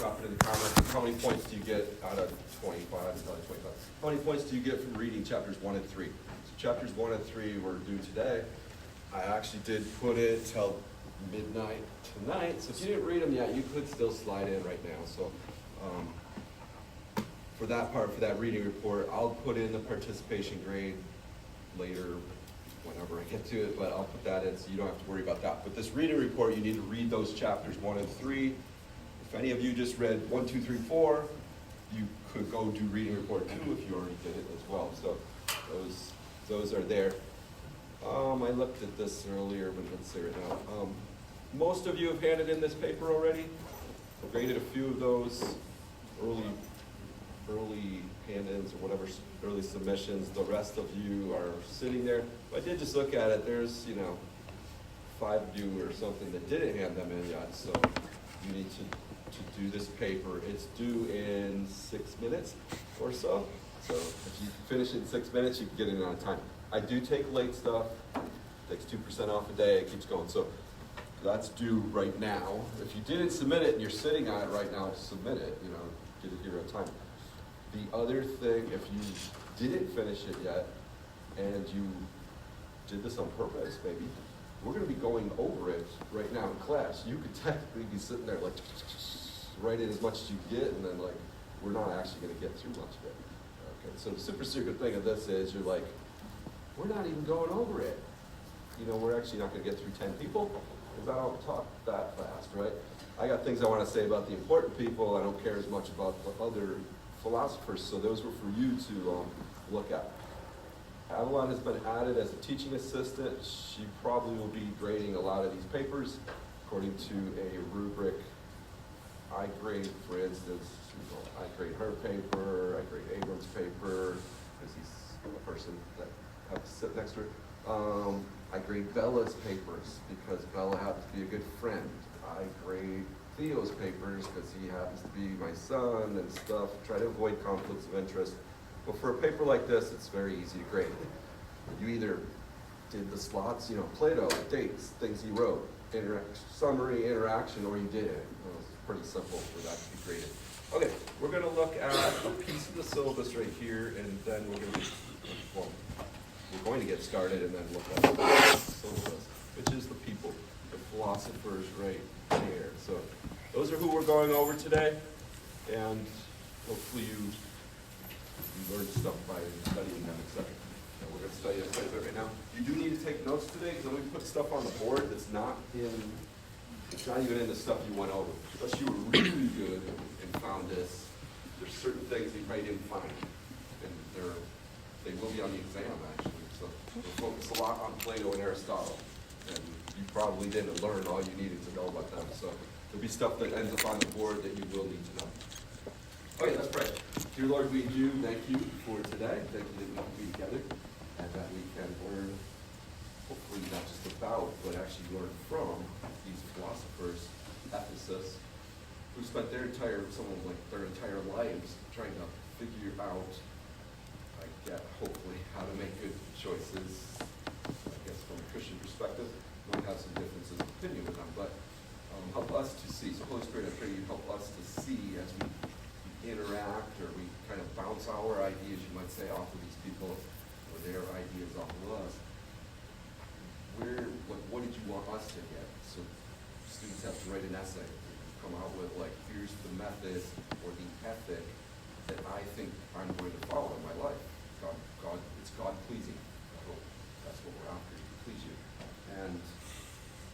drop it in the comments. How many points do you get out of 25? How many points do you get from reading chapters 1 and 3? So chapters 1 and 3 were due today. I actually did put it till midnight tonight, so if you didn't read them yet, you could still slide in right now. So for that part, for that reading report, I'll put in the participation grade later, whenever I get to it, but I'll put that in so you don't have to worry about that. But this reading report, you need to read those chapters 1 and 3. If any of you just read 1, 2, 3, 4, you could go do reading report 2 if you already did it as well. So those are there. I looked at this earlier, but let's see right now. Most of you have handed in this paper already. I graded a few of those early hand-ins or whatever, early submissions. The rest of you are sitting there. I did just look at it. There's, 5 of you or something that didn't hand them in yet. So you need to do this paper. It's due in 6 minutes or so. So if you finish it in 6 minutes, you can get it in on time. I do take late stuff. Takes 2% off a day. It keeps going. So that's due right now. If you didn't submit it and you're sitting on it right now, submit it. Get it here on time. The other thing, if you didn't finish it yet and you did this on purpose, maybe, we're going to be going over it right now in class. You could technically be sitting there like, write in as much as you get, and then we're not actually going to get through much of it. Okay, so the super secret thing of this is you're like, we're not even going over it. We're actually not going to get through 10 people because I don't talk that fast, right? I got things I want to say about the important people. I don't care as much about the other philosophers, so those were for you to look at. Avalon has been added as a teaching assistant. She probably will be grading a lot of these papers according to a rubric. I grade, for instance, I grade her paper, I grade Abram's paper, because he's a person that I have to sit next to her. I grade Bella's papers because Bella happens to be a good friend. I grade Theo's papers because he happens to be my son and stuff. Try to avoid conflicts of interest. But for a paper like this, it's very easy to grade. You either did the slots, Plato, dates, things he wrote, summary, interaction, or you did it. It's pretty simple for that to be graded. Okay, we're going to look at a piece of the syllabus right here, and then we're going to get started and then look at the syllabus, which is the people, the philosophers right there. So those are who we're going over today, and hopefully you learn stuff by studying them, etc. So we're going to study quite a bit right now. You do need to take notes today because we put stuff on the board that's not even in the stuff you went over. Unless you were really good and found this, there's certain things you probably didn't find, and they will be on the exam actually. So we'll focus a lot on Plato and Aristotle, and you probably didn't learn all you needed to know about them. So there'll be stuff that ends up on the board that you will need to know. Okay, let's pray. Dear Lord, we do thank you for today. Thank you that we can be together and that we can learn, hopefully not just about, but actually learn from these philosophers, Ephesus, who spent their entire lives trying to figure out, hopefully, how to make good choices. I guess from a Christian perspective, we might have some differences of opinion with them, but help us to see. So Holy Spirit, I pray you help us to see as we interact or we kind of bounce our ideas, you might say, off of these people or their ideas off of us. What did you want us to get? So students have to write an essay, come out with here's the method or the ethic that I think I'm going to follow in my life. It's God pleasing. I hope that's what we're after, to please you. And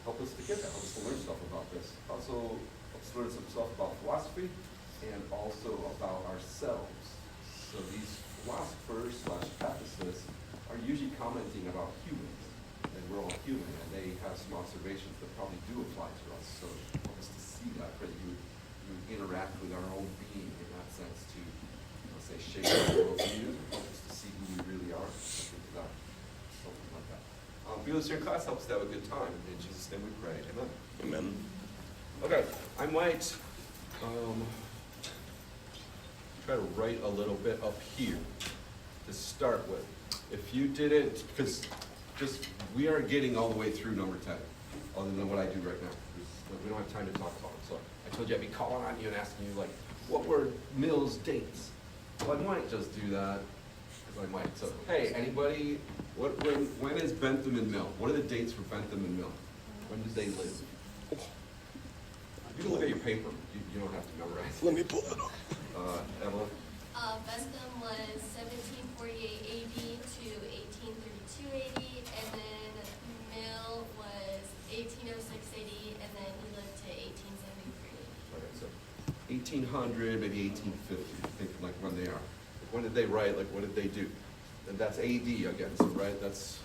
help us to get that. Help us to learn stuff about this. Also, help us learn some stuff about philosophy and also about ourselves. So these philosophers / Ephesus are usually commenting about humans, and we're all human, and they have some observations that probably do apply to us. So help us to see that, pray that you would interact with our own being in that sense to, shape our worldview, help us to see who we really are, something like that. Be with us here in class, help us to have a good time. In Jesus' name we pray. Amen. Amen. Okay, I might try to write a little bit up here to start with. If you didn't, because we aren't getting all the way through number 10, other than what I do right now. Like, we don't have time to talk about them. So I told you I'd be calling on you and asking you, like, what were Mill's dates? Well, I might just do that, because I might. So, hey, anybody, when is Bentham and Mill? What are the dates for Bentham and Mill? When did they live? You can look at your paper. You don't have to memorize. Let me pull it up. Bentham Evelyn? was 1748 AD to 1832 AD, and then Mill was 1806 AD, and then he lived to 1873. Okay, so 1800, maybe 1850, think like when they are. When did they write, like what did they do? And that's AD again, so right, that's,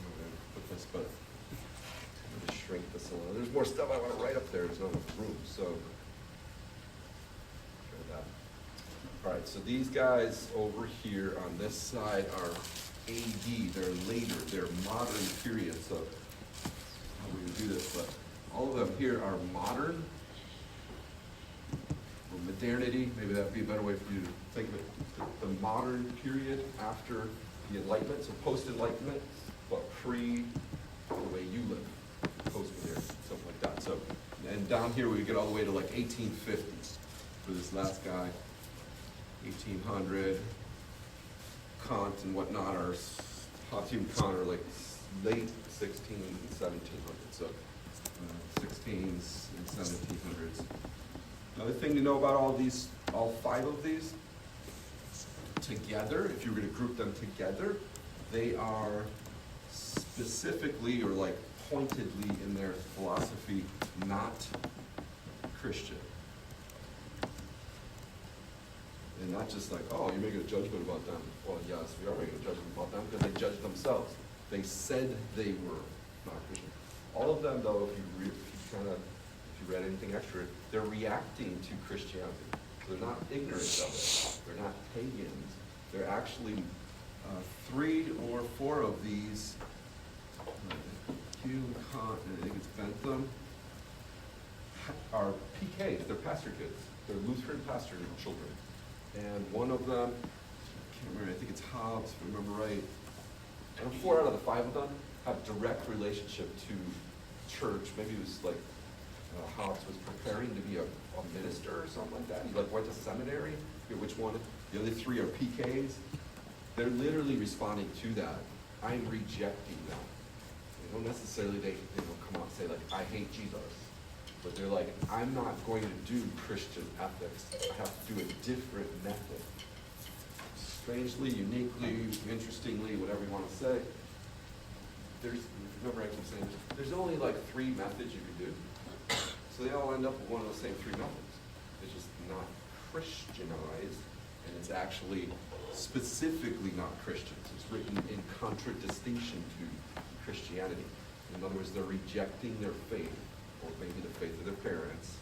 I'm gonna put this, but I'm gonna shrink this a little. There's more stuff I wanna write up there, there's not enough room, so. Try that. All right, so these guys over here on this side are AD, they're later, they're modern period, so how we do this, but all of them here are modern, or modernity, maybe that'd be a better way for you to think of it, the modern period after the Enlightenment, so post-Enlightenment, but pre the way you live, post-modern, something like that. So, and down here we get all the way to like 1850 for this last guy. 1800, Kant and whatnot are, Hatim Kant are like late 1700s. So 16s and 1700s. Another thing to know about all five of these, together, if you were to group them together, they are specifically or like pointedly in their philosophy not Christian. And not just like, oh, you're making a judgment about them. Well, yes, we are making a judgment about them because they judged themselves. They said they were not Christian. All of them, though, if you read anything extra, they're reacting to Christianity. They're not ignorant of it. They're not pagans. They're actually 3 or 4 of these. Hume, Kant, and I think it's Bentham, are PKs. They're pastor kids. They're Lutheran pastor children. And one of them, I can't remember, I think it's Hobbes, if I remember right. And 4 out of the 5 of them have direct relationship to church. Maybe it was like Hobbes was preparing to be a minister or something like that. He like went to seminary. I forget which one. The other 3 are PKs. They're literally responding to that. I'm rejecting that. They don't necessarily, they don't come out and say like, I hate Jesus. But they're like, I'm not going to do Christian ethics. I have to do a different method. Strangely, uniquely, interestingly, whatever you want to say, remember I keep saying, there's only like 3 methods you can do. So they all end up with one of those same 3 methods. It's just not Christianized, and it's actually specifically not Christians. It's written in contradistinction to Christianity. In other words, they're rejecting their faith, or maybe the faith of their parents,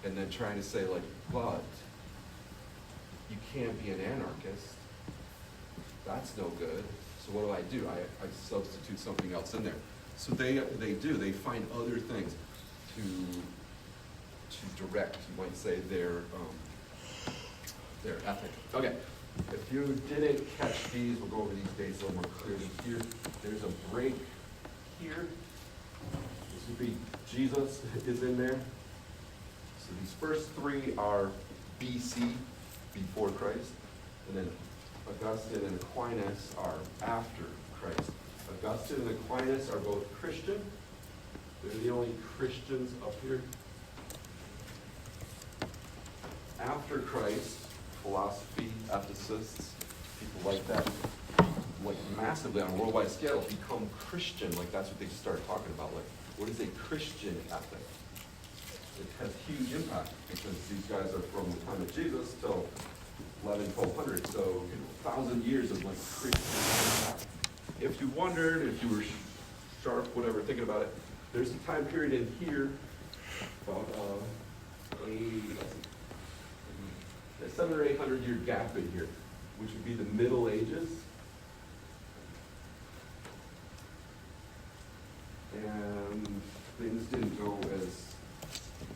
and then trying to say like, but you can't be an anarchist. That's no good. So what do? I substitute something else in there. So they find other things to direct, you might say, their ethic. Okay, if you didn't catch these, we'll go over these dates a little more clearly here. There's a break here. This would be Jesus is in there. So these first 3 are BC, before Christ, and then Augustine and Aquinas are after Christ. Augustine and Aquinas are both Christian. They're the only Christians up here. After Christ, philosophy, ethicists, people like that, like massively on a worldwide scale, become Christian. Like that's what they start talking about. Like, what is a Christian ethic? It has huge impact because these guys are from the time of Jesus till 1200, so 1,000 years of like Christian impact. If you wondered, if you were sharp, whatever, thinking about it, there's a time period in here, about a 700 or 800 year gap in here, which would be the Middle Ages. And things didn't go as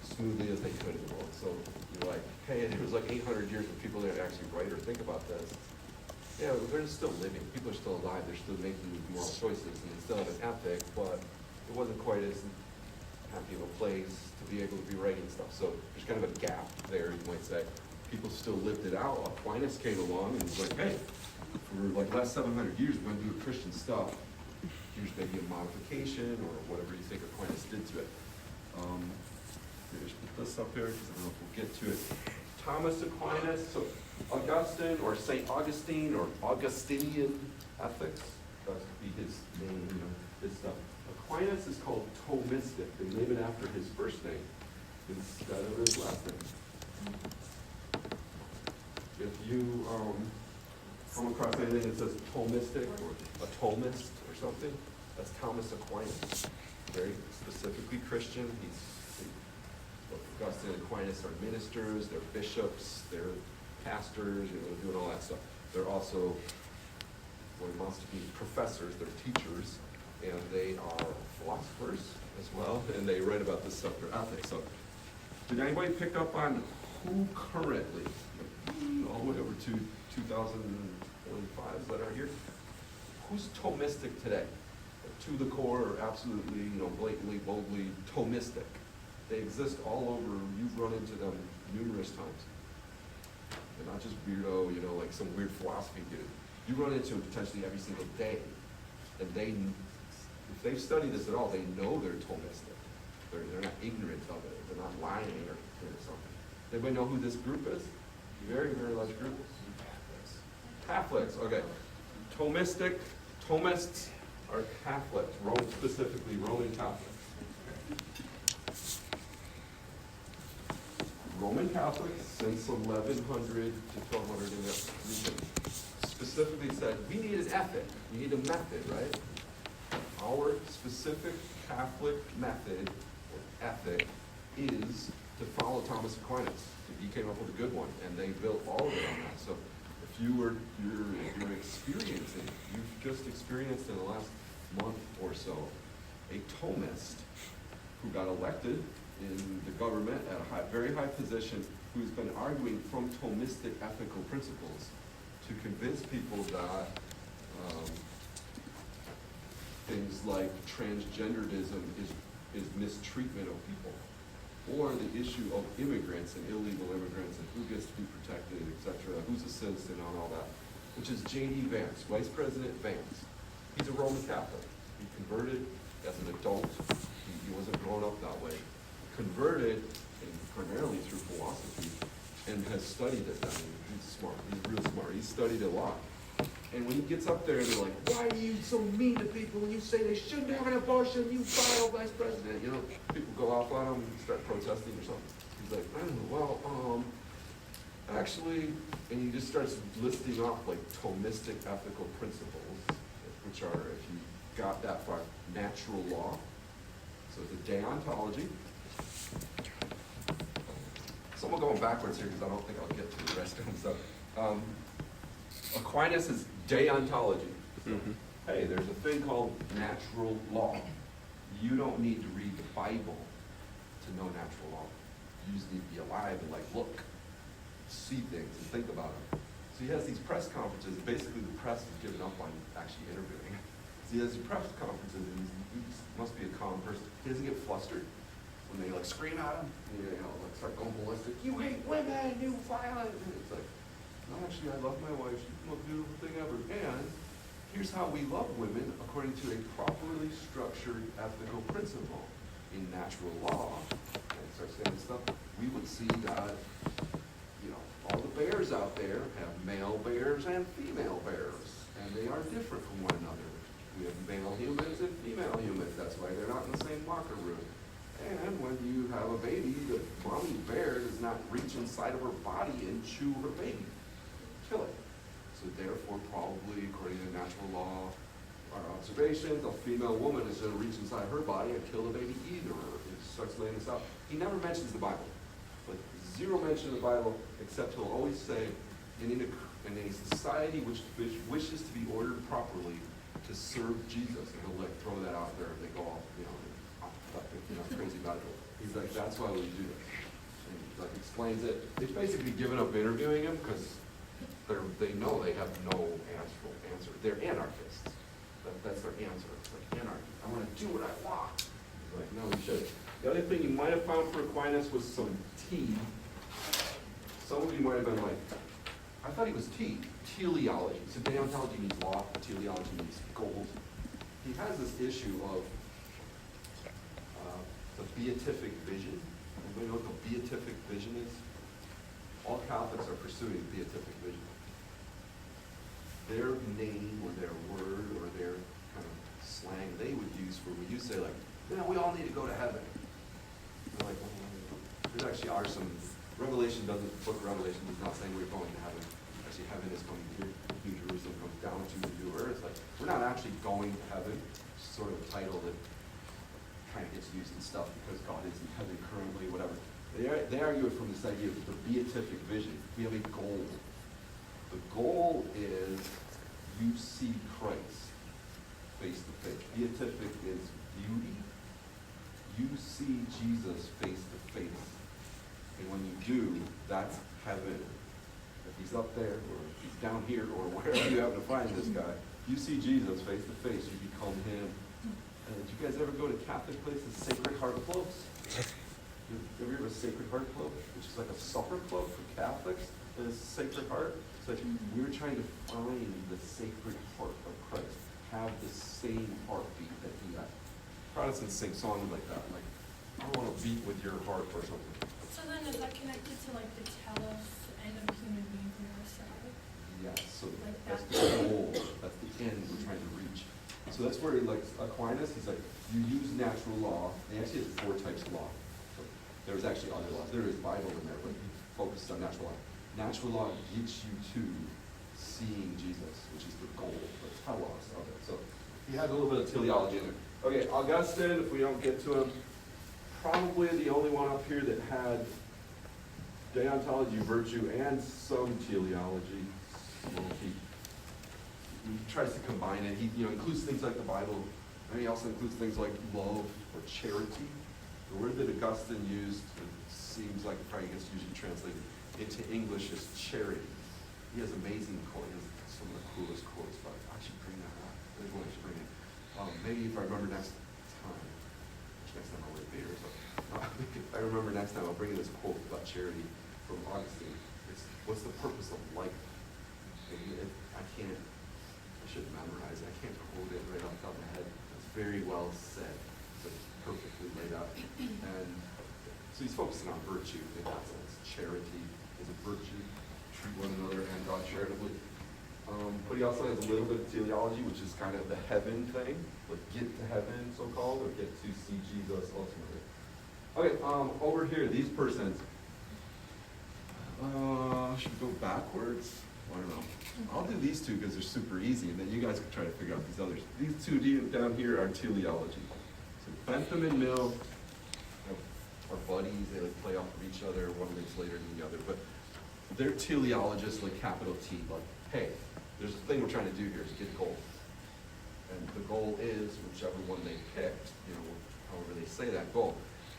smoothly as they could in the world. So you're like, hey, it was like 800 years when people didn't actually write or think about this. Yeah, they're still living. People are still alive. They're still making moral choices, and they still have an ethic, but it wasn't quite as happy in a place to be able to be writing stuff. So there's kind of a gap there, you might say. People still lived it out. Aquinas came along and was like, hey, for like the last 700 years, we're going to do Christian stuff. Here's maybe a modification or whatever you think Aquinas did to it. Maybe I should put this up here because I don't know if we'll get to it. Thomas Aquinas, so Augustine or St. Augustine or Augustinian ethics, that would be his name, you know, his stuff. Aquinas is called Thomistic. They name it after his first name instead of his last name. If you come across anything that says Thomistic or a Thomist or something, that's Thomas Aquinas. Very specifically Christian. Augustine and Aquinas are ministers, they're bishops, they're pastors, you know, doing all that stuff. They're also what amounts to be professors, they're teachers, and they are philosophers as well, and they write about this stuff, their ethics. So, did anybody pick up on who currently, all the way over to 2025s that are here, who's Thomistic today? To the core, or absolutely, you know, blatantly, boldly Thomistic. They exist all over. You've run into them numerous times. They're not just weirdo, you know, like some weird philosophy dude. You run into them potentially every single day. And they, if they've studied this at all, they know they're Thomistic. They're not ignorant of it. They're not lying or something. Anybody know who this group is? Very, very large group. Catholics, okay. Thomistic, Thomists are Catholics, specifically Roman Catholics. Roman Catholics since 1100 to 1200 in that region specifically said, we need an ethic, we need a method, right? Our specific Catholic method or ethic is to follow Thomas Aquinas. He came up with a good one, and they built all of it on that. So if you're experiencing, you've just experienced in the last month or so, a Thomist who got elected in the government at a very high position, who's been arguing from Thomistic ethical principles to convince people that things like transgenderism is mistreatment of people, or the issue of immigrants and illegal immigrants and who gets to be protected, etc., who's a citizen and all that, which is J.D. Vance, Vice President Vance. He's a Roman Catholic. He converted as an adult. He wasn't grown up that way. Converted, and primarily through philosophy, and has studied it. I mean, he's smart. He's real smart. He's studied a lot. And when he gets up there, they're like, why are you so mean to people when you say they shouldn't have an abortion, you vile vice president? You know, people go off on him and start protesting or something. He's like, actually, and he just starts listing off like Thomistic ethical principles, which are, if you got that far, natural law. So the deontology. So I'm going backwards here because I don't think I'll get to the rest of them. So, Aquinas is deontology. Mm-hmm. Hey, there's a thing called natural law. You don't need to read the Bible to know natural law. You just need to be alive and like look, see things and think about them. So he has these press conferences. Basically, the press has given up on actually interviewing. So he has these press conferences, and he must be a calm person. He doesn't get flustered when they like scream at him. You know, like start going ballistic. You hate women, you violent. And it's like, no, actually, I love my wife. She's the most beautiful thing ever. And here's how we love women according to a properly structured ethical principle in natural law. And start saying this stuff. We would see that, you know, all the bears out there have male bears and female bears, and they are different from one another. We have male humans and female humans. That's why they're not in the same locker room. And when you have a baby, the mommy bear does not reach inside of her body and chew her baby. Kill it. So therefore, probably, according to natural law, our observations, a female woman is going to reach inside her body and kill the baby either. He starts laying this out. He never mentions the Bible. Like, zero mention of the Bible, except he'll always say, in a society which wishes to be ordered properly to serve Jesus, and he'll like throw that out there and they go off, crazy about it. He's like, that's why we do this. And he like explains it. They've basically given up interviewing him because they know they have no answer. They're anarchists. That's their answer. It's like anarchy. I want to do what I want. He's like, no, you should. The other thing you might have found for Aquinas was some T. Some of you might have been like, I thought he was T, teleology. So deontology means law, teleology means gold. He has this issue of the beatific vision. Anybody know what the beatific vision is? All Catholics are pursuing beatific vision. Their name or their word or their kind of slang they would use for when you say like, yeah, we all need to go to heaven. They're like, well, there actually are some, Revelation doesn't, book of Revelation is not saying we're going to heaven. Actually, heaven is coming here. New Jerusalem comes down to the new earth. Like, we're not actually going to heaven. It's sort of a title that kind of gets used in stuff because God is in heaven currently, whatever. They argue it from this idea of the beatific vision. We have a goal. The goal is you see Christ face to face. Beatific is beauty. You see Jesus face to face. And when you do, that's heaven. If he's up there, or if he's down here, or wherever you happen to find this guy, you see Jesus face to face, you become him. And did you guys ever go to Catholic places, Sacred Heart clubs? You ever heard of a Sacred Heart club? Which is like a supper club for Catholics. And it's Sacred Heart. It's like we were trying to find the Sacred Heart of Christ. Have the same heartbeat that he had. Protestants sing songs like that, like, I want to beat with your heart or something. So then is that connected to like the telos and of human beings on our side? Yes, so Like that's that. the goal, that's the end we're trying to reach. So that's where, like, Aquinas, he's like, you use natural law, and he actually has 4 types of law. So there's actually other laws, there is Bible in there, but he focused on natural law. Natural law gets you to seeing Jesus, which is the goal, the telos of it. So he has a little bit of teleology in there. Okay, Augustine, if we don't get to him, probably the only one up here that had deontology, virtue, and some teleology. Well, he tries to combine it. He includes things like the Bible, and he also includes things like love or charity. The word that Augustine used, it seems like it probably gets usually translated into English as charity. He has amazing quotes. He has some of the coolest quotes, but I should bring that up. There's one I should bring in. Maybe if I remember next time, which next time I'll wait later, but if I remember next time, I'll bring in this quote about charity from Augustine. It's, what's the purpose of life? I shouldn't memorize it. I can't quote it right off the top of my head. It's very well said. It's perfectly laid out. And so he's focusing on virtue in that sense. Charity is a virtue. Treat one another and God charitably. But he also has a little bit of teleology, which is kind of the heaven thing, like get to heaven, so-called, or get to see Jesus ultimately. Okay, over here, these persons. Should we go backwards? I don't know. I'll do these two because they're super easy, and then you guys can try to figure out these others. These two down here are teleology. So Bentham and Mill are buddies. They like play off of each other. One lives later than the other, but they're teleologists, like capital T. Like, hey, there's a thing we're trying to do here is get a goal, and the goal is whichever one they picked. However they say that goal,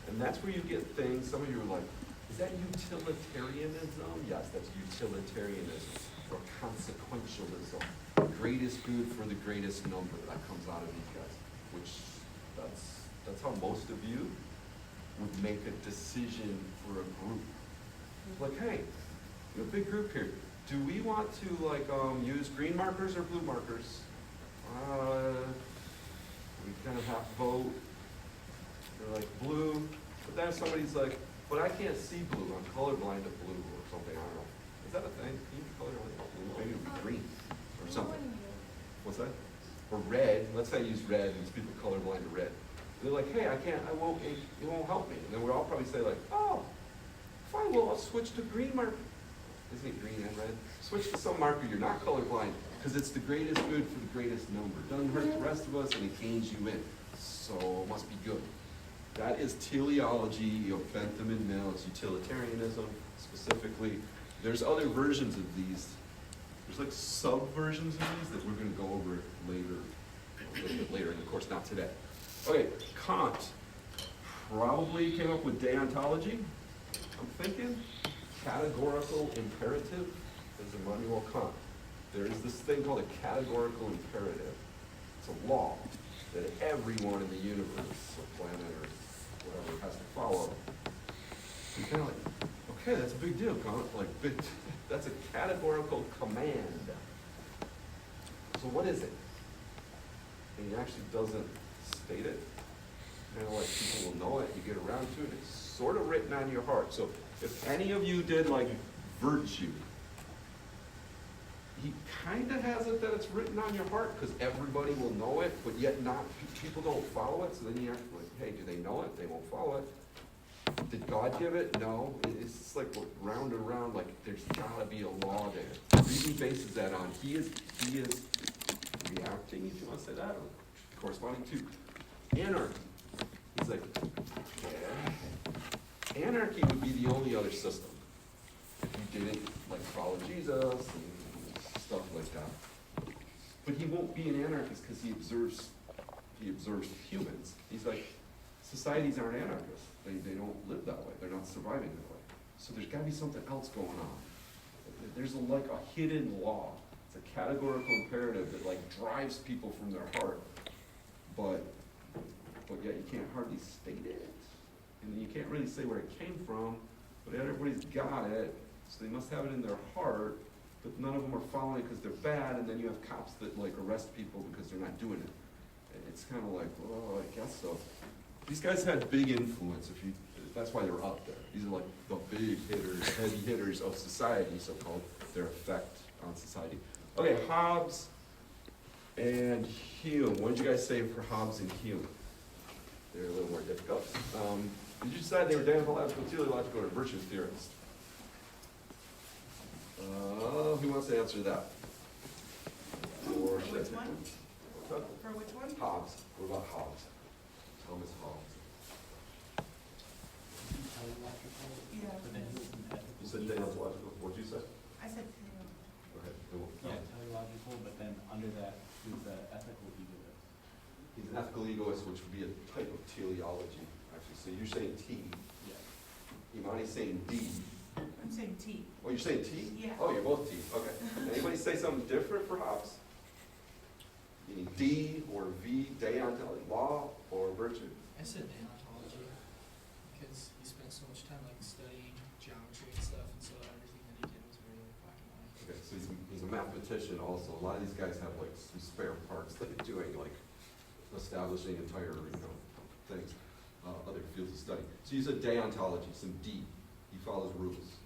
and that's where you get things. Some of you are like, is that utilitarianism? Yes, that's utilitarianism. Or consequentialism. The greatest good for the greatest number. That comes out of these guys. Which, that's how most of you would make a decision for a group. Like, hey, a big group here. Do we want to use green markers or blue markers? We kind of have to vote. They're like blue, but then somebody's like, but I can't see blue. I'm colorblind to blue or something. I don't know. Is that a thing? Can you be colorblind to blue? Maybe it would be green or something. What's that? Or red. Let's say I use red, and these people colorblind to red. They're like, hey, it won't help me. And then we'll all probably say like, oh, fine, well, I'll switch to green marker. Isn't it green and red? Switch to some marker you're not colorblind, because it's the greatest good for the greatest number. Doesn't hurt the rest of us, and it gains you in. So it must be good. That is teleology of Bentham and Mill. It's utilitarianism, specifically. There's other versions of these. There's like sub-versions of these that we're going to go over later, a little bit later, and of course not today. Okay, Kant probably came up with deontology. I'm thinking categorical imperative is Immanuel Kant. There is this thing called a categorical imperative. It's a law that everyone in the universe, or planet Earth, whatever it has to follow. You're kind of like, okay, that's a big deal, that's a categorical command. So what is it? And he actually doesn't state it. Kind of like people will know it, you get around to it, it's sort of written on your heart. So if any of you did like virtue, he kind of has it that it's written on your heart because everybody will know it, but yet not, people don't follow it. So then you have to like, hey, do they know it? They won't follow it. Did God give it? No. It's just like round and round, like there's gotta be a law there. The reason he bases that on, he is reacting, if you want to say that, or corresponding to anarchy. He's like, yeah. Anarchy would be the only other system if you didn't like follow Jesus and stuff like that. But he won't be an anarchist because he observes humans. He's like, societies aren't anarchists. They don't live that way. They're not surviving that way. So there's got to be something else going on. There's like a hidden law. It's a categorical imperative that like drives people from their heart, but yet you can't hardly state it, and you can't really say where it came from. But everybody's got it, so they must have it in their heart. But none of them are following it because they're bad, and then you have cops that like arrest people because they're not doing it. It's kind of like, well, I guess so. These guys had big influence. That's why they're up there. These are like the big hitters, heavy hitters of society, so-called. Their effect on society. Okay, Hobbes and Hume. What did you guys say for Hobbes and Hume? They're a little more difficult. Did you decide they were deontological, teleological, or virtue theorists? Who wants to answer that? Or For which one? For which one? Hobbes. What about Hobbes? Thomas Hobbes. Yeah. You said deontological. What'd you say? I said Go ahead. Yeah, teleological, but then under that, he's the ethical egoist. He's an ethical egoist, which would be a type of teleology, actually. So you're saying T. Yeah. Imani's saying D. I'm saying T. Oh, you're saying T? Yeah. Oh, you're both T. Okay. Anybody say something different for Hobbes? Meaning D or V, deontology, law or virtue? I said deontology because he spent so much time like studying geometry and stuff, and so everything that he did was very like black and white. Okay, so he's a mathematician also. A lot of these guys have like some spare parts that they're doing, like establishing entire, things, other fields of study. So you said deontology, some D. He follows rules.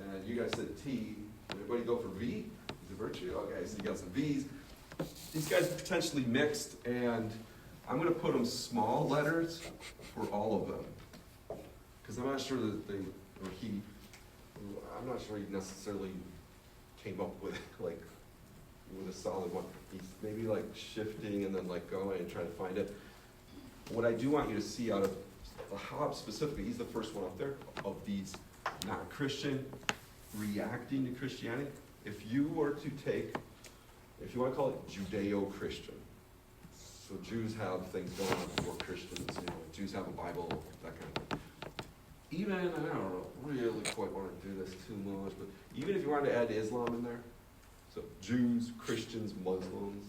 And you guys said T. Everybody go for V? Is it virtue? Okay, so you got some V's. These guys are potentially mixed, and I'm going to put them small letters for all of them. Because I'm not sure that I'm not sure he necessarily came up with, with a solid one. He's maybe like shifting and then like going and trying to find it. What I do want you to see out of Hobbes specifically, he's the first one up there, of these not Christian, reacting to Christianity. If you were to take, if you want to call it Judeo-Christian, so Jews have things going on before Christians, Jews have a Bible, that kind of thing. Even, I don't really quite want to do this too much, but even if you wanted to add Islam in there, so Jews, Christians, Muslims,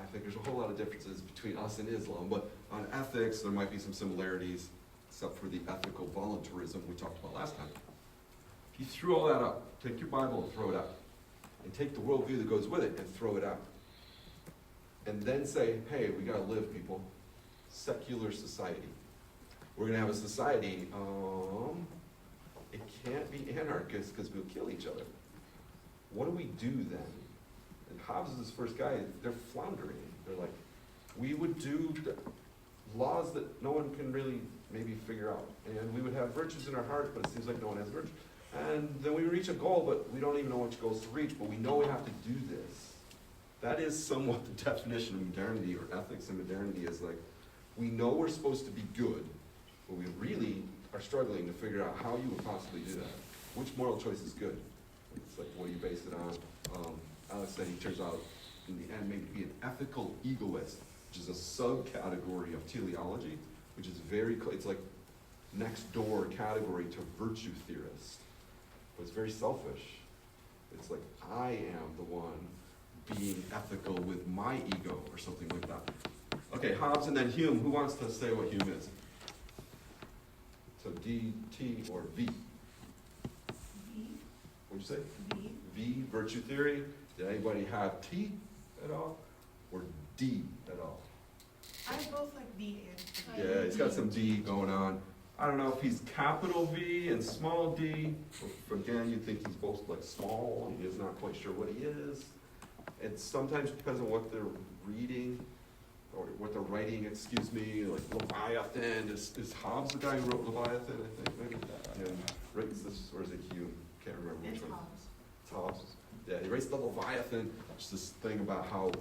I think there's a whole lot of differences between us and Islam, but on ethics, there might be some similarities, except for the ethical voluntarism we talked about last time. If you threw all that up, take your Bible and throw it out, and take the worldview that goes with it and throw it out, and then say, hey, we gotta live, people. Secular society. We're gonna have a society, it can't be anarchist because we'll kill each other. What do we do then? And Hobbes is this first guy, they're floundering. They're like, we would do laws that no one can really maybe figure out. And we would have virtues in our heart, but it seems like no one has virtue. And then we reach a goal, but we don't even know which goals to reach, but we know we have to do this. That is somewhat the definition of modernity, or ethics in modernity, is like, we know we're supposed to be good, but we really are struggling to figure out how you would possibly do that. Which moral choice is good? It's like, what do you base it on? Alex said he turns out, in the end, maybe be an ethical egoist, which is a subcategory of teleology, which is it's like next door category to virtue theorist. But it's very selfish. It's like, I am the one being ethical with my ego, or something like that. Okay, Hobbes and then Hume. Who wants to say what Hume is? So D, T, or V? V, What'd you say? V, V, virtue theory. Did anybody have T at all? Or D at all? I both like V and V. Yeah, he's got some D going on. I don't know if he's capital V and small d. Again, you think he's both like small, he is not quite sure what he is. It sometimes depends on what they're reading, or what they're writing, excuse me, like Leviathan. Is Hobbes the guy who wrote Leviathan, I think, maybe? And writes this, or is it Hume? Can't remember which It's one. Hobbes. It's Hobbes. Yeah, he writes the Leviathan, it's this thing about how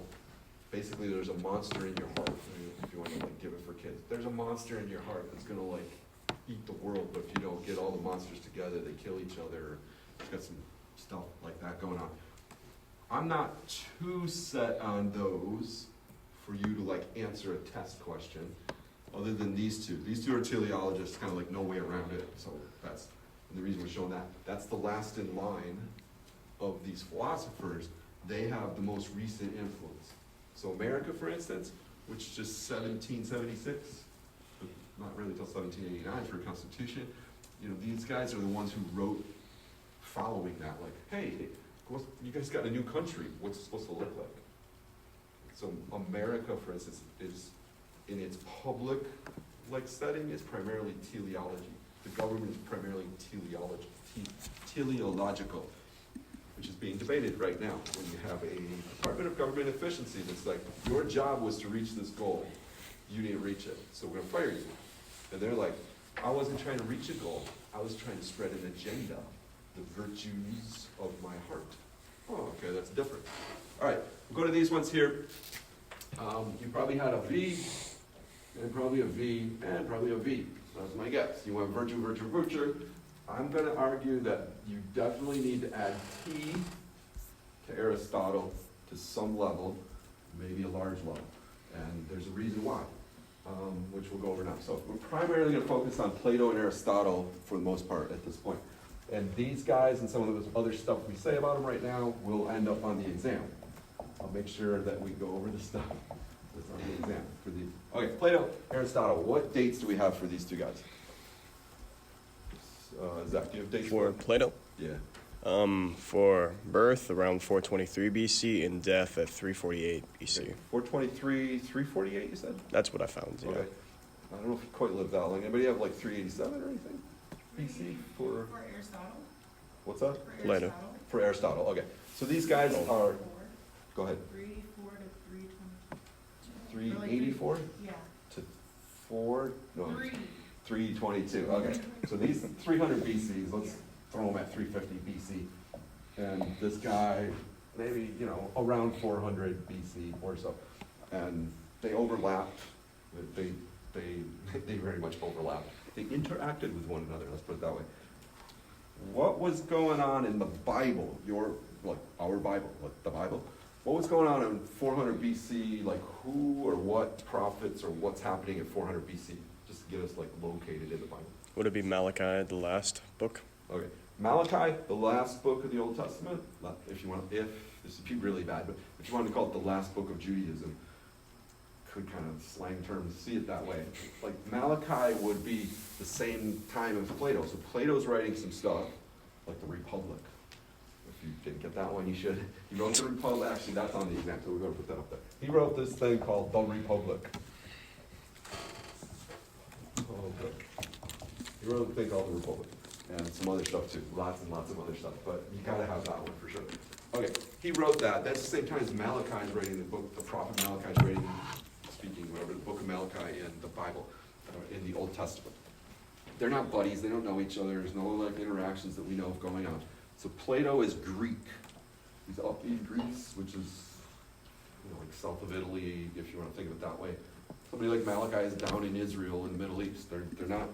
basically there's a monster in your heart. I mean, if you want to like give it for kids, there's a monster in your heart that's gonna like eat the world, but if you don't get all the monsters together, they kill each other. It's got some stuff like that going on. I'm not too set on those for you to like answer a test question, other than these two. These two are teleologists, kind of like no way around it. So that's the reason we're showing that. That's the last in line of these philosophers. They have the most recent influence. So America, for instance, which is just 1776, but not really till 1789 for a constitution. You know, these guys are the ones who wrote following that, like, hey, you guys got a new country, what's it supposed to look like? So America, for instance, is in its public like setting is primarily teleology. The government is primarily teleological, which is being debated right now. When you have a Department of Government Efficiency that's like, your job was to reach this goal, you didn't reach it, so we're gonna fire you. And they're like, I wasn't trying to reach a goal, I was trying to spread an agenda, the virtues of my heart. Oh, okay, that's different. All right, we'll go to these ones here. You probably had a V, and probably a V, and probably a V. That's my guess. You want virtue, virtue, virtue. I'm going to argue that you definitely need to add T to Aristotle to some level, maybe a large level. And there's a reason why, which we'll go over now. So we're primarily going to focus on Plato and Aristotle for the most part at this point. And these guys and some of the other stuff we say about them right now will end up on the exam. I'll make sure that we go over the stuff that's on the exam. Okay, Plato, Aristotle. What dates do we have for these two guys? Zach, do you have dates For Plato, Yeah. for birth around 423 BC and death at 348 BC. Okay. 423, 348, you said? That's what I found. Yeah. Okay. I don't know if he quite lived that long. Anybody have like 387 or anything? BC for For Aristotle? what's that? For Plato. Aristotle? For Aristotle. Okay. So these guys are. Four. Go ahead. 384 to 322. 384 Yeah. to 4. No. 3. 322. Okay. So these 300 BCs. Let's throw them at 350 BC. And this guy, maybe around 400 BC or so. And they overlapped. They very much overlapped. They interacted with one another, let's put it that way. What was going on in the Bible, our Bible, like the Bible? What was going on in 400 BC, like who or what prophets or what's happening in 400 BC? Just to get us like located in the Bible. Would it be Malachi, the last book? Okay, Malachi, the last book of the Old Testament, if this would be really bad, but if you wanted to call it the last book of Judaism, could kind of slang terms see it that way. Like Malachi would be the same time as Plato. So Plato's writing some stuff, like the Republic. If you didn't get that one, you should. He wrote the Republic. Actually, that's on the exam, so we're going to put that up there. He wrote this thing called The Republic. Oh, good. He wrote a thing called The Republic. And some other stuff too. Lots and lots of other stuff. But you got to have that one for sure. Okay, he wrote that. That's the same time as Malachi's writing the book, the prophet Malachi's writing, the book of Malachi in the Bible, in the Old Testament. They're not buddies, they don't know each other, there's no like interactions that we know of going on. So Plato is Greek. He's up in Greece, which is like south of Italy, if you want to think of it that way. Somebody like Malachi is down in Israel in the Middle East. They're not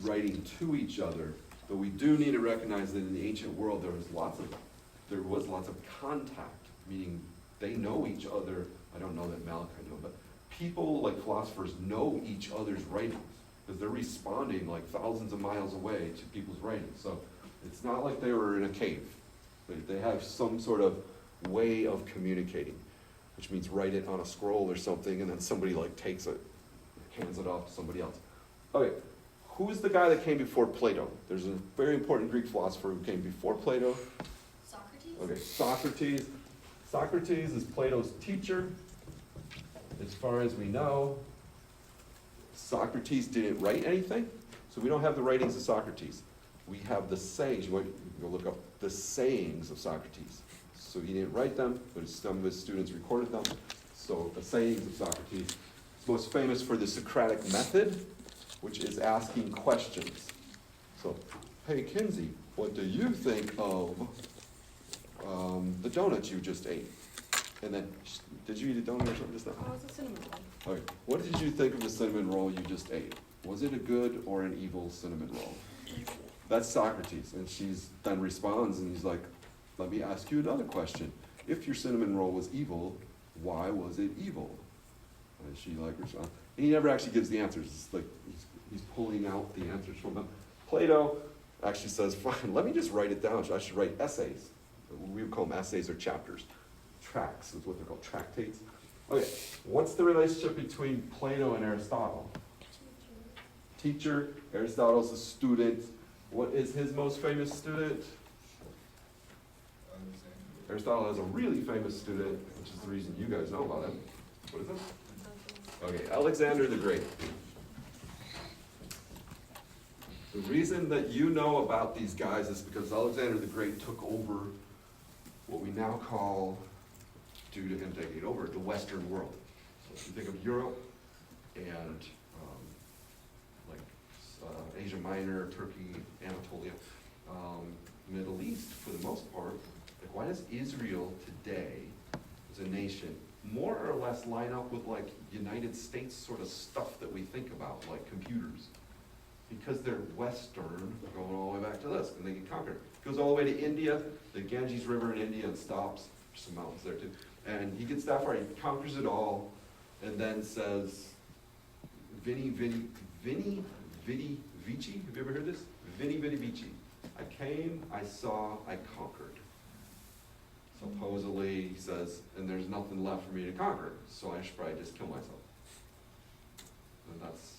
writing to each other, but we do need to recognize that in the ancient world there was lots of contact, meaning they know each other. I don't know that Malachi knew, but people, like philosophers, know each other's writings because they're responding like thousands of miles away to people's writings. So it's not like they were in a cave. They have some sort of way of communicating, which means write it on a scroll or something, and then somebody like takes it, hands it off to somebody else. Okay, Who's the guy that came before Plato? There's a very important Greek philosopher who came before Plato. Socrates? Okay, Socrates. Socrates is Plato's teacher. As far as we know, Socrates didn't write anything, so we don't have the writings of Socrates. We have the sayings. You go look up the sayings of Socrates. So he didn't write them, but some of his students recorded them. So the sayings of Socrates. He's most famous for the Socratic method, which is asking questions. So, hey Kinsey, what do you think of the donuts you just ate? And then, did you eat a donut or something just now? Oh, it's a cinnamon roll. Okay. What did you think of the cinnamon roll you just ate? Was it a good or an evil cinnamon roll? That's Socrates, and she's then responds, and he's like, let me ask you another question. If your cinnamon roll was evil, why was it evil? And she like responds, and he never actually gives the answers. It's like he's pulling out the answers from them. Plato actually says, fine, let me just write it down. I should write essays. We would call them essays or chapters. Tracts is what they're called, tractates. Okay, what's the relationship between Plato and Aristotle? Teacher, Aristotle's a student. What is his most famous student? Aristotle has a really famous student, which is the reason you guys know about him. What is it? Okay, Alexander the Great. The reason that you know about these guys is because Alexander the Great took over what we now call, due to him taking over, the Western world. So if you think of Europe and Asia Minor, Turkey, Anatolia, Middle East for the most part, like why does Israel today, as a nation, more or less line up with like United States sort of stuff that we think about, like computers? Because they're Western, going all the way back to this, and they get conquered. It goes all the way to India, the Ganges River in India, and stops. There's some mountains there too. And he gets that far, he conquers it all, and then says, Vini, Vici, have you ever heard this? Vini, Vici. I came, I saw, I conquered. Supposedly, he says, and there's nothing left for me to conquer, so I should probably just kill myself. And that's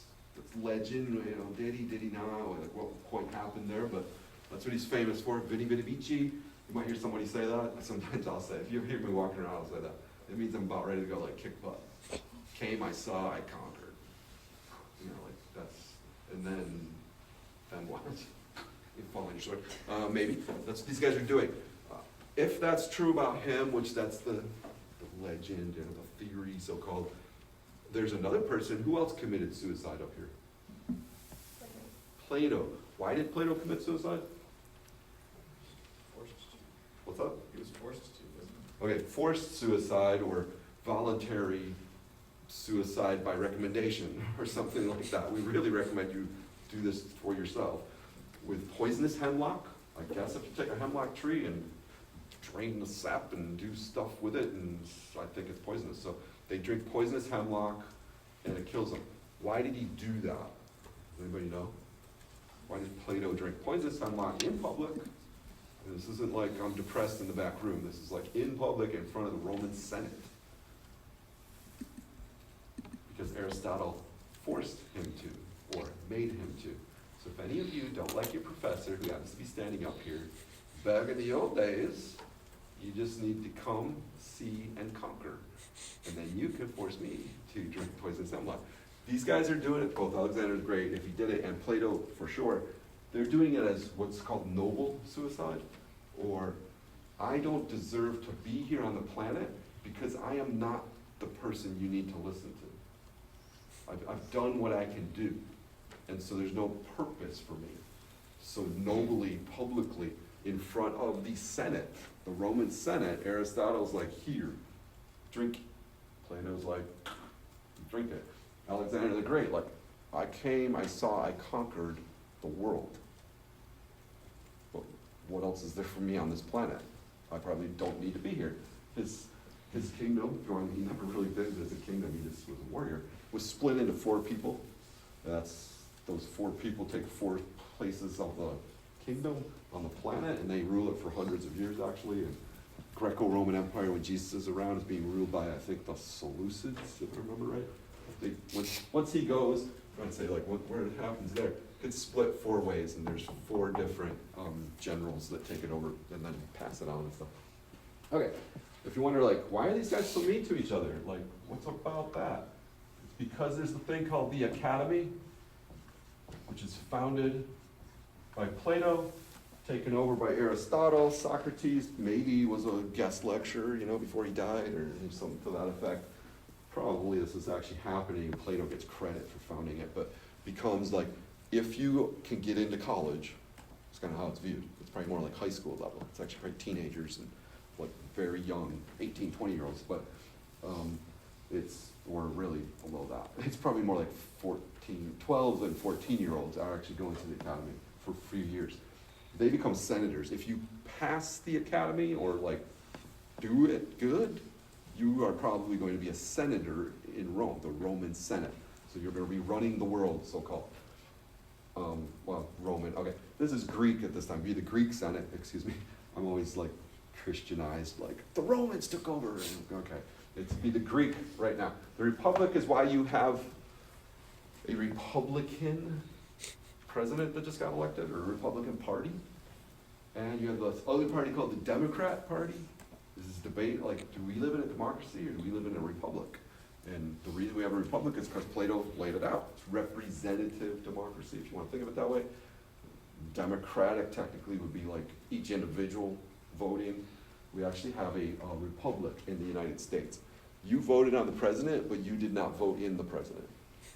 legend, did he not, like what quite happened there, but that's what he's famous for, Vini, Vici. You might hear somebody say that. Sometimes I'll say, if you hear me walking around, I'll say that. It means I'm about ready to go like kick butt. Came, I saw, I conquered. Like that's, and then what? You fall on your sword. Maybe. That's what these guys are doing. If that's true about him, which that's the legend and the theory, so-called, there's another person. Who else committed suicide up here? Plato. Why did Plato commit suicide? Forced to. What's up? He was forced to, wasn't Okay, forced suicide or voluntary suicide by recommendation or something like that. We really recommend you do this for yourself. With poisonous hemlock, I guess if you take a hemlock tree and drain the sap and do stuff with it, and I think it's poisonous. So they drink poisonous hemlock and it kills them. Why did he do that? Anybody know? Why did Plato drink poisonous hemlock in public? And this isn't like I'm depressed in the back room. This is like in public in front of the Roman Senate. Because Aristotle forced him to, or made him to. So if any of you don't like your professor who happens to be standing up here, back in the old days, you just need to come, see, and conquer. And then you can force me to drink poisonous hemlock. These guys are doing it, both Alexander the Great, if he did it, and Plato for sure. They're doing it as what's called noble suicide, or I don't deserve to be here on the planet because I am not the person you need to listen to. I've done what I can do, and so there's no purpose for me. So nobly, publicly, in front of the Senate, the Roman Senate, Aristotle's like, here, drink. Plato's like, drink it. Alexander the Great, like, I came, I saw, I conquered the world. But what else is there for me on this planet? I probably don't need to be here. His kingdom, he never really did as a kingdom, he just was a warrior, was split into 4 people. Those 4 people take 4 places of the kingdom on the planet, and they rule it for hundreds of years, actually. And Greco-Roman Empire, when Jesus is around, is being ruled by, I think, the Seleucids, if I remember right. Once he goes, I'm trying to say, like, where it happens there. it's split 4 ways, and there's 4 different generals that take it over and then pass it on and stuff. Okay, if you wonder, like, why are these guys so mean to each other? Like, what's about that? It's because there's the thing called the Academy, which is founded by Plato, taken over by Aristotle. Socrates maybe was a guest lecturer, you know, before he died, or something to that effect. Probably this is actually happening. Plato gets credit for founding it, but becomes like, if you can get into college, it's kind of how it's viewed. It's probably more like high school level. It's actually probably teenagers and like very young, 18, 20-year-olds, but or really below that. It's probably more like 12 and 14-year-olds are actually going to the academy for a few years. They become senators. If you pass the academy or like do it good, you are probably going to be a senator in Rome, the Roman Senate. So you're going to be running the world, so-called. Roman, okay. This is Greek at this time. Be the Greek Senate, excuse me. I'm always like Christianized, like the Romans took over. Okay, it's be the Greek right now. The Republic is why you have a Republican president that just got elected, or a Republican Party. And you have this other party called the Democrat Party. This is debate, like, do we live in a democracy or do we live in a republic? And the reason we have a republic is because Plato laid it out. It's representative democracy, if you want to think of it that way. Democratic technically would be like each individual voting. We actually have a republic in the United States. You voted on the president, but you did not vote in the president.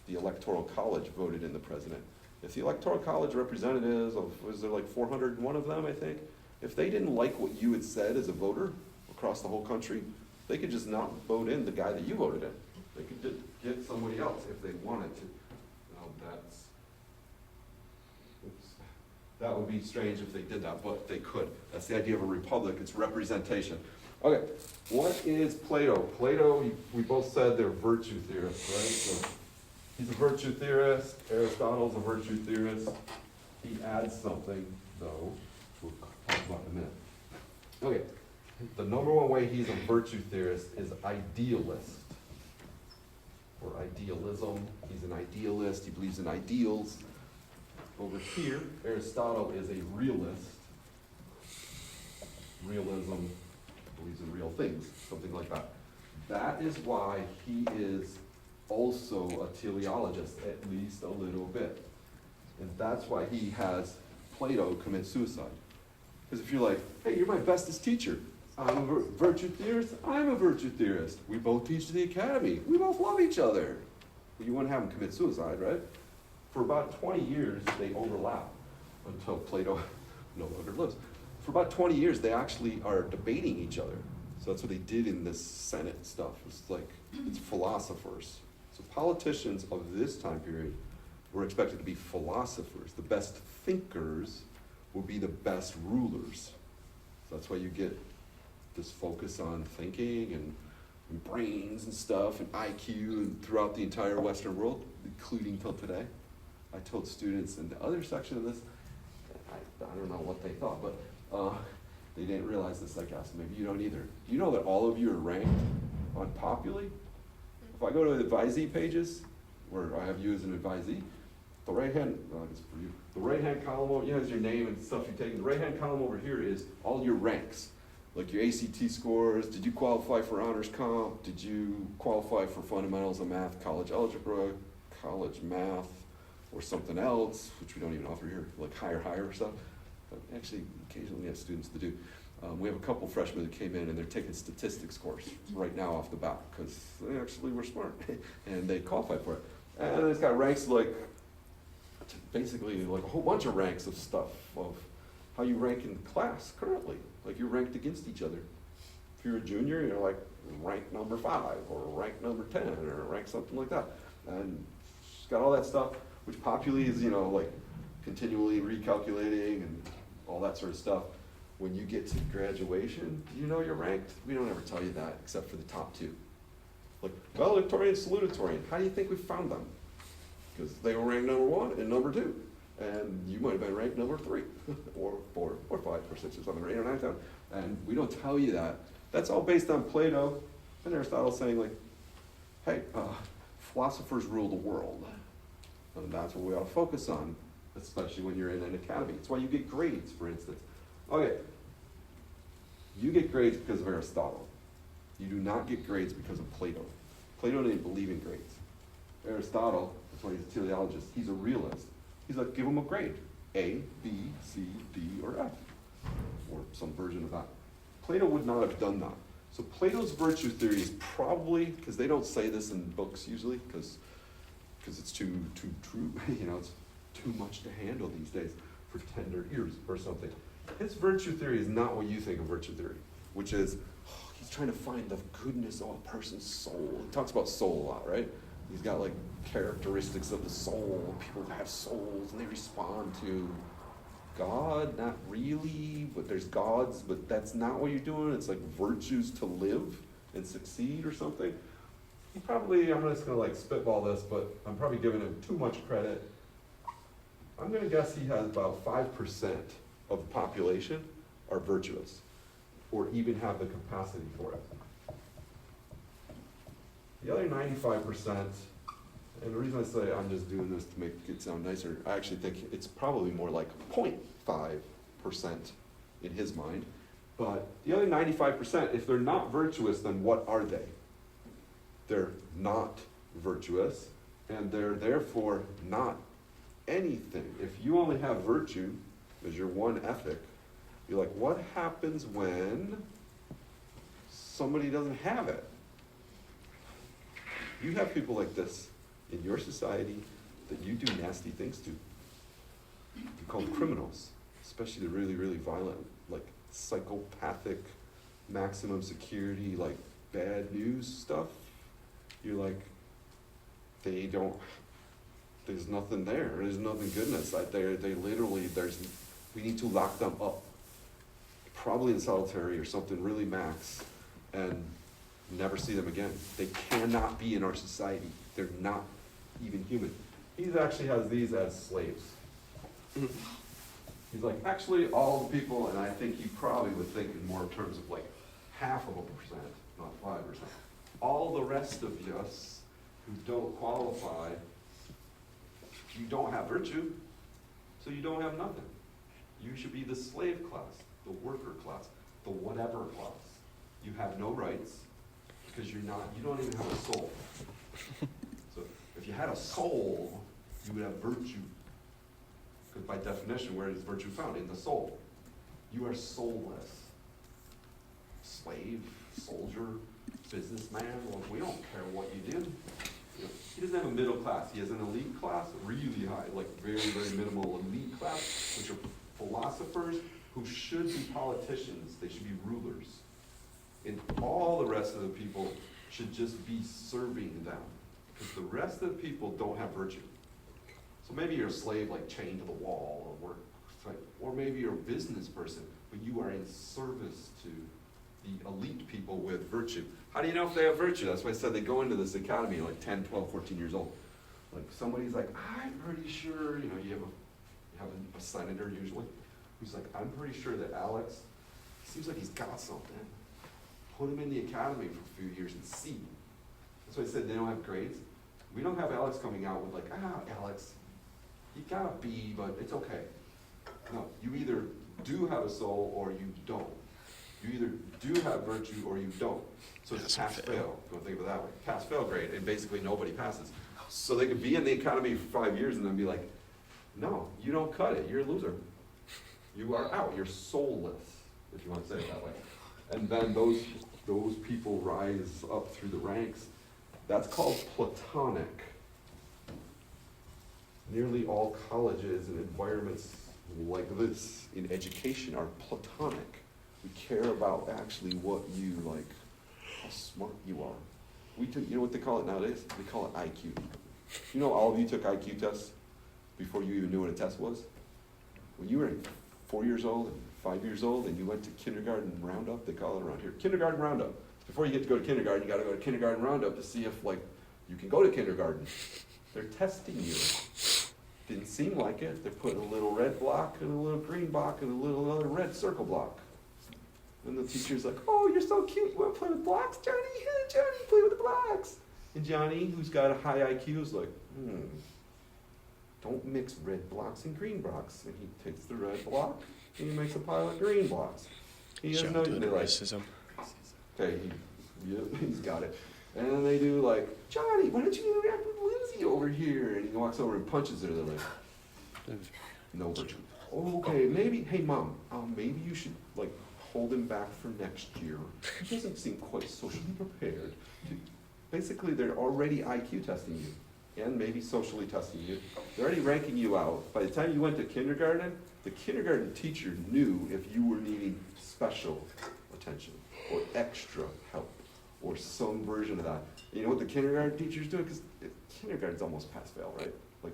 The Electoral College voted in the president. If the Electoral College representatives, was there like 401 of them, I think? If they didn't like what you had said as a voter across the whole country, they could just not vote in the guy that you voted in. They could just get somebody else if they wanted to. That would be strange if they did that, but they could. That's the idea of a republic. It's representation. Okay, what is Plato? Plato, we both said they're virtue theorists, right? So he's a virtue theorist. Aristotle's a virtue theorist. He adds something, though, we'll talk about in a minute. Okay, the number one way he's a virtue theorist is idealist, or idealism. He's an idealist. He believes in ideals. Over here, Aristotle is a realist. Realism believes in real things, something like that. That is why he is also a teleologist, at least a little bit. And that's why he has Plato commit suicide. Because if you're like, hey, you're my bestest teacher. I'm a virtue theorist. I'm a virtue theorist. We both teach the academy. We both love each other. Well, you wouldn't have him commit suicide, right? For about 20 years, they overlap until Plato no longer lives. For about 20 years, they actually are debating each other. So that's what they did in this Senate stuff. It's like, it's philosophers. So politicians of this time period were expected to be philosophers. The best thinkers will be the best rulers. So that's why you get this focus on thinking and brains and stuff and IQ and throughout the entire Western world, including till today. I told students in the other section of this, I don't know what they thought, but they didn't realize this, I guess. Maybe you don't either. Do you know that all of you are ranked on Populi? If I go to the advisee pages, where I have you as an advisee, the right-hand, it's for you, the right-hand column over, has your name and stuff you've taken. The right-hand column over here is all your ranks, like your ACT scores. Did you qualify for honors comp? Did you qualify for fundamentals of math, college algebra, college math, or something else, which we don't even offer here, like higher stuff. But actually, occasionally we have students that do. We have a couple freshmen that came in and they're taking statistics course right now off the bat because they actually were smart and they qualified for it. And it's got ranks like, basically like a whole bunch of ranks of stuff of how you rank in class currently. Like you're ranked against each other. If you're a junior, you're like rank number 5 or rank number 10 or rank something like that. And it's got all that stuff, which Populi is, like continually recalculating and all that sort of stuff. When you get to graduation, do you know you're ranked? We don't ever tell you that except for the top 2. Like valedictorian, salutatorian. How do you think we found them? Because they were ranked number 1 and number 2. And you might have been ranked number 3 or 4 or 5 or 6 or 7 or 8 or 9 10. And we don't tell you that. That's all based on Plato and Aristotle saying like, hey, philosophers rule the world. And that's what we ought to focus on. especially when you're in an academy. It's why you get grades, for instance. Okay, you get grades because of Aristotle. You do not get grades because of Plato. Plato didn't believe in grades. Aristotle, that's why he's a teleologist, he's a realist. He's like, give him a grade. A, B, C, D, or F. Or some version of that. Plato would not have done that. So Plato's virtue theory is probably, because they don't say this in books usually, because it's too true, it's too much to handle these days for tender ears or something. His virtue theory is not what you think of virtue theory, which is, he's trying to find the goodness of a person's soul. He talks about soul a lot, right? He's got like characteristics of the soul. People have souls and they respond to God, not really, but there's gods, but that's not what you're doing. It's like virtues to live and succeed or something. He probably, I'm just gonna like spitball this, but I'm probably giving him too much credit. I'm gonna guess he has about 5% of the population are virtuous, or even have the capacity for it. The other 95%, and the reason I say I'm just doing this to make it sound nicer, I actually think it's probably more like 0.5% in his mind. But the other 95%, if they're not virtuous, then what are they? They're not virtuous, and they're therefore not anything. If you only have virtue as your one ethic, you're like, what happens when somebody doesn't have it? You have people like this in your society that you do nasty things to. You call them criminals, especially the really, really violent, like psychopathic, maximum security, like bad news stuff. You're like, there's nothing there. There's nothing goodness. They literally, we need to lock them up. Probably in solitary or something really max, and never see them again. They cannot be in our society. They're not even human. He actually has these as slaves. He's like, actually, all the people, and I think he probably would think in more terms of like 0.5%, not 5%. All the rest of us who don't qualify, you don't have virtue, so you don't have nothing. You should be the slave class, the worker class, the whatever class. You have no rights because you don't even have a soul. So if you had a soul, you would have virtue. Because by definition, where is virtue found? In the soul. You are soulless. Slave, soldier, businessman, well, we don't care what you do. He doesn't have a middle class. He has an elite class, really high, like very, very minimal elite class, which are philosophers who should be politicians. They should be rulers. And all the rest of the people should just be serving them. Because the rest of the people don't have virtue. So maybe you're a slave, like chained to the wall, or maybe you're a business person, but you are in service to the elite people with virtue. How do you know if they have virtue? That's why I said they go into this academy like 10, 12, 14 years old. Like somebody's like, I'm pretty sure, you have a senator usually, who's like, I'm pretty sure that Alex, seems like he's got something. Put him in the academy for a few years and see. That's why I said they don't have grades. We don't have Alex coming out with like, Alex, you got a B, but it's okay. No, you either do have a soul or you don't. You either do have virtue or you don't. So it's pass-fail. Don't think of it that way. Pass-fail grade, and basically nobody passes. So they could be in the academy for 5 years and then be like, no, you don't cut it. You're a loser. You are out. You're soulless, if you want to say it that way. And then those people rise up through the ranks. That's called Platonic. Nearly all colleges and environments like this in education are Platonic. We care about actually what you like, how smart you are. You know what they call it nowadays? They call it IQ. You know, all of you took IQ tests before you even knew what a test was? When you were 4 years old and 5 years old and you went to kindergarten roundup, they call it around here, kindergarten roundup. Before you get to go to kindergarten, you gotta go to kindergarten roundup to see if like you can go to kindergarten. They're testing you. Didn't seem like it. They're putting a little red block and a little green block and a little other red circle block. And the teacher's like, oh, you're so cute. You want to play with blocks, Johnny? Yeah, Johnny, play with the blocks. And Johnny, who's got a high IQ, is like, don't mix red blocks and green blocks. And he takes the red block and he makes a pile of green blocks. He has Shout no, to the they're like, racism. okay, he's got it. And then they do like, Johnny, why don't you interact with Lindsay over here? And he walks over and punches her. They're like, no virtue. Okay, maybe, hey mom, maybe you should like hold him back for next year. He doesn't seem quite socially prepared. Basically, they're already IQ testing you and maybe socially testing you. They're already ranking you out. By the time you went to kindergarten, the kindergarten teacher knew if you were needing special attention or extra help or some version of that. You know what the kindergarten teachers do? Because kindergarten's almost pass-fail, right? Like,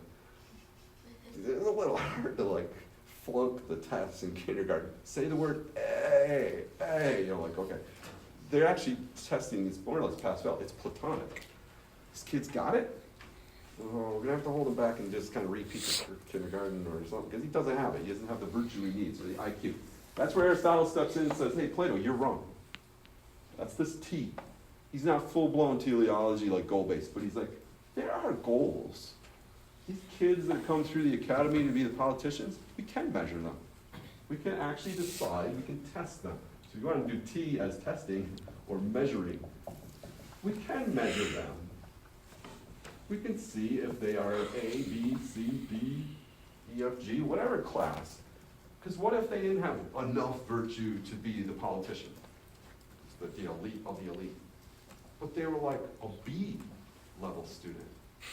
it's a little hard to like flunk the tests in kindergarten. Say the word A, A, you're like, okay. They're actually testing, it's more or less pass-fail, it's platonic. This kid's got it? Oh, we're gonna have to hold him back and just kind of repeat it for kindergarten or something, because he doesn't have it, he doesn't have the virtue he needs, or the IQ. That's where Aristotle steps in and says, hey, Plato, you're wrong. That's this T. He's not full-blown teleology like goal-based, but he's like, there are goals. These kids that come through the academy to be the politicians, we can measure them. We can actually decide, we can test them. So if you want to do T as testing or measuring, we can measure them. We can see if they are A, B, C, D, E, F, G, whatever class. Because what if they didn't have enough virtue to be the politician? The elite of the elite. But they were like a B level student.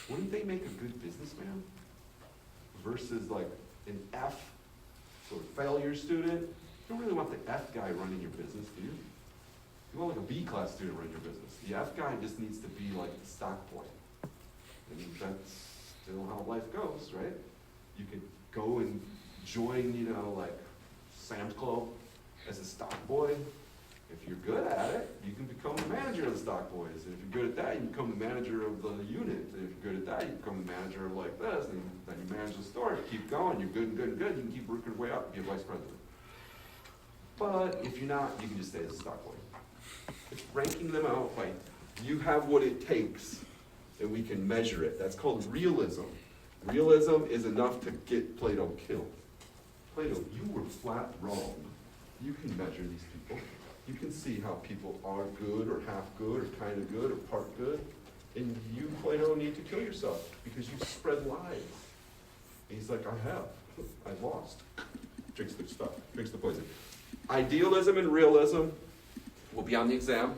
Wouldn't they make a good businessman? Versus like an F sort of failure student. You don't really want the F guy running your business, do you? You want like a B class student running your business. The F guy just needs to be like the stock boy. And that's still how life goes, right? You could go and join, you know, like Sam's Club as a stock boy. If you're good at it, you can become the manager of the stock boys. And if you're good at that, you become the manager of the unit. And if you're good at that, you become the manager of like this. And then you manage the store. You keep going. You're good and good and good. You can keep working your way up and be a vice president. But if you're not, you can just stay as a stock boy. It's ranking them out by you have what it takes, and we can measure it. That's called realism. Realism is enough to get Plato killed. Plato, you were flat wrong. You can measure these people. You can see how people are good or half good or kind of good or part good. And you, Plato, need to kill yourself because you spread lies. And he's like, I have. I've lost. Drinks the stuff. Drinks the poison. Idealism and realism will be on the exam.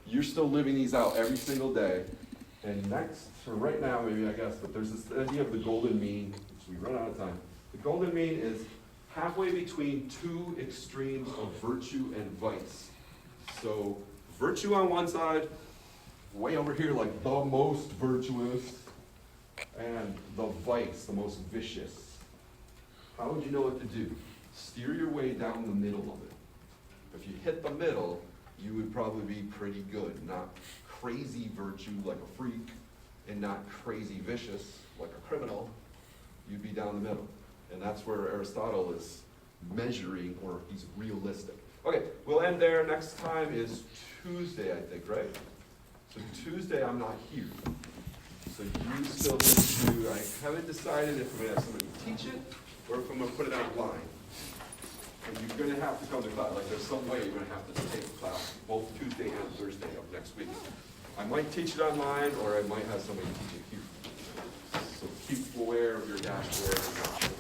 You're still living these out every single day. And next, or right now maybe, I guess, but there's this idea of the golden mean, which we run out of time. The golden mean is halfway between two extremes of virtue and vice. So virtue on one side, way over here like the most virtuous, and the vice, the most vicious. How would you know what to do? Steer your way down the middle of it. If you hit the middle, you would probably be pretty good. Not crazy virtue like a freak, and not crazy vicious like a criminal. You'd be down the middle. And that's where Aristotle is measuring, or he's realistic. Okay, we'll end there. Next time is Tuesday, I think, right? So Tuesday I'm not here. So you still need to, I haven't decided if I'm going to have somebody teach it, or if I'm going to put it online. And you're going to have to come to class. Like there's some way you're going to have to take a class, both Tuesday and Thursday of next week. I might teach it online, or I might have somebody teach it here. So keep aware of your dashboard and